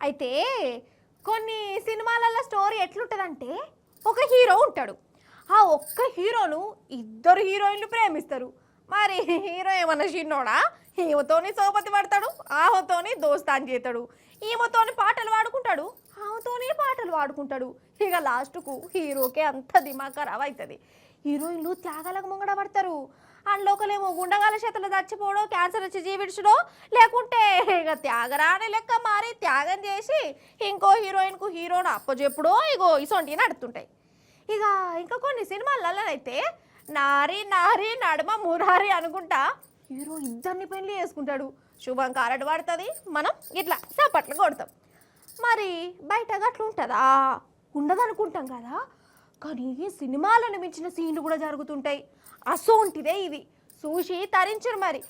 అయితే కొన్ని సినిమాలలో స్టోరీ ఎట్లుంటుందంటే ఒక హీరో ఉంటాడు. ఆ ఒక్క హీరోను ఇద్దరు హీరోయిన్లు ప్రేమిస్తారు. మరి హీరో ఏమన్నా చిన్నోడా, ఈమెతోని సోపతి పడతాడు, ఆమెతోని దోస్తాన్ చేస్తాడు, ఈమెతోని పాటలు పాడుకుంటాడు, ఆమెతోని పాటలు పాడుకుంటాడు. ఇక లాస్ట్కు హీరోకే అంత దిమాగ్ ఖరాబ్ అవుతుంది. హీరోయిన్లు త్యాగాలకు ముంగడ పడతారు. అందులోకలేమో గుండగాల చేతులు చచ్చిపోవడం, క్యాన్సర్ వచ్చి జీవించడో, లేకుంటే ఇక త్యాగరాని లెక్క మారి త్యాగం చేసి ఇంకో హీరోయిన్కు హీరోను అప్పచెప్పుడో ఇగో ఇసొంటి నడుతుంటాయి. ఇంకా కొన్ని సినిమాలైతే నారి నారి నడుమ మురారి అనుకుంటా హీరో ఇద్దరిని పెళ్లి చేసుకుంటాడు. శుభం కారడు పడుతుంది, మనం ఇట్లా చప్పట్లు కొడతాం. మరి బయట గట్ల ఉంటుందా? ఉండదనుకుంటాం కదా. కానీ సినిమాలను మించిన సీన్లు కూడా జరుగుతుంటాయి. అసోంటిదే ఇది, చూసి తరించరు. మరి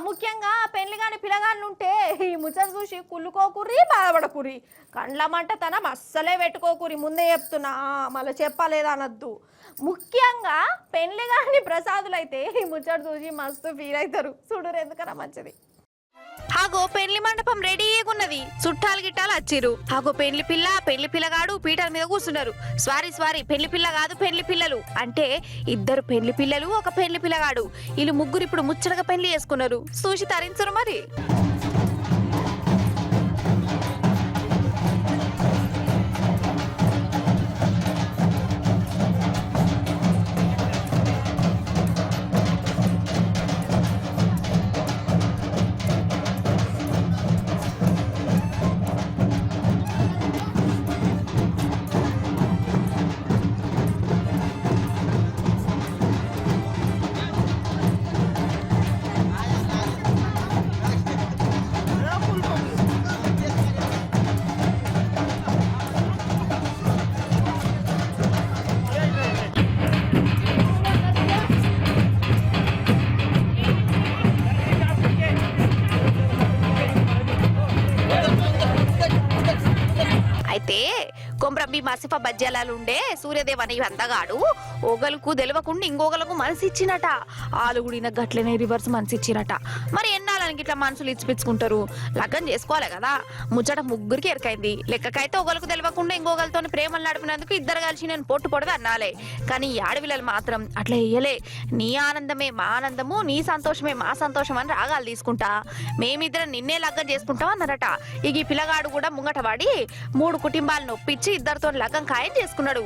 ముఖ్యంగా పెళ్లి కాని పిల్లగాళ్ళు ఉంటే ఈ ముచ్చట చూసి కుళ్ళుకోకుర్రి, బాధపడకుర్రి. కండ్ల మంట తనం అస్సలే పెట్టుకోకుర్రి, ముందే చెప్తున్నా, మళ్ళీ చెప్పలేదా అనద్దు. ముఖ్యంగా పెళ్లి కాని ప్రసాదులైతే ఈ ముచ్చట చూసి మస్తు ఫీల్ అవుతారు. చూడరు ఎందుకన్నా మంచిది. ఆగో పెళ్లి మండపం రెడీగా ఉన్నది, చుట్టాలు గిట్టాలు వచ్చిర్రు. ఆగో పెళ్లి పిల్ల పెళ్లి పిల్లగాడు పీటల మీద కూర్చున్నారు. స్వారీ పెళ్లి పిల్ల కాదు పెళ్లి పిల్లలు అంటే ఇద్దరు పెళ్లి పిల్లలు ఒక పెళ్లి పిల్లగాడు. వీళ్ళు ముగ్గురు ఇప్పుడు ముచ్చటగా పెళ్లి చేసుకున్నారు. చూసి తరించరు మరి. అయితే కొమ్రంబి మసిఫ బజ్జాలాలు ఉండే సూర్యదేవ్ అనే అందగాడు ఓగలకు తెలవకుండా ఇంకొకలకు మనసు ఇచ్చినట. ఆలుగుడిన గట్లనే రివర్స్ మనసు ఇచ్చినట. మరి ఎన్నాళ్ళకి ఇట్లా మనసులు ఇచ్చిపించుకుంటారు? లగ్గం చేసుకోవాలి కదా. ముచ్చట ముగ్గురికి ఎరకైంది. లెక్కకైతే ఒకరికి తెలియకుండా ఇంకొకరితో ప్రేమలు నడిపినందుకు ఇద్దరు కలిసి నేను పొట్టు పొడవి అన్నాలే. కానీ ఈ ఆడవిల్లలు మాత్రం అట్లా వేయలే. నీ ఆనందమే మా ఆనందము, నీ సంతోషమే మా సంతోషం అని రాగాలు తీసుకుంటా మేమిద్దరం నిన్నే లగ్గం చేసుకుంటాం అన్నారట. ఇక ఈ పిల్లగాడు కూడా ముంగట పడి 3 కుటుంబాలను ఒప్పించి ఇద్దరితో లగ్గం ఖాయం చేసుకున్నాడు.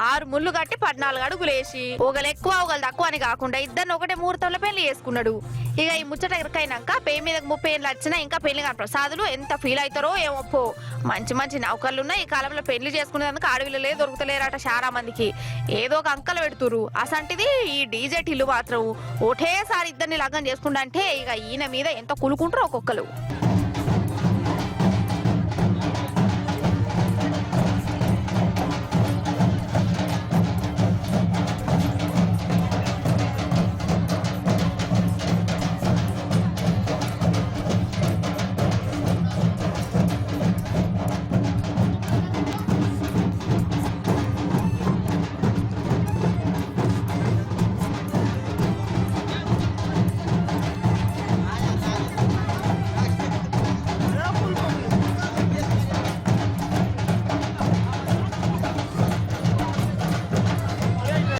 6 ముళ్ళు కట్టి 14 అడుగులు వేసి ఒకళ్ళు ఎక్కువ ఒకళ్ళు తక్కువ అని కాకుండా ఇద్దరిని ఒకటే ముహూర్తంలో పెళ్లి చేసుకున్నాడు. ఇక ఈ ముచ్చట ఎరకైనాక పేరు మీద 30 ఏళ్ళు వచ్చినా ఇంకా పెళ్లి కాని ప్రసాదులు ఎంత ఫీల్ అవుతారో ఏమో. మంచి మంచి నౌకర్లున్నా ఈ కాలంలో పెళ్లి చేసుకునేందుకు ఆడవిల్లలే దొరుకుతలేరట చాలా మందికి. ఏదో ఒక అంకలు పెడుతురు. అసంటిది ఈ డీజే టిల్లు మాత్రం ఒకటేసారి ఇద్దరిని లగ్గం చేసుకుంటా అంటే ఇక ఈయన మీద ఎంత కులుకుంటారో ఒక్కొక్కరు.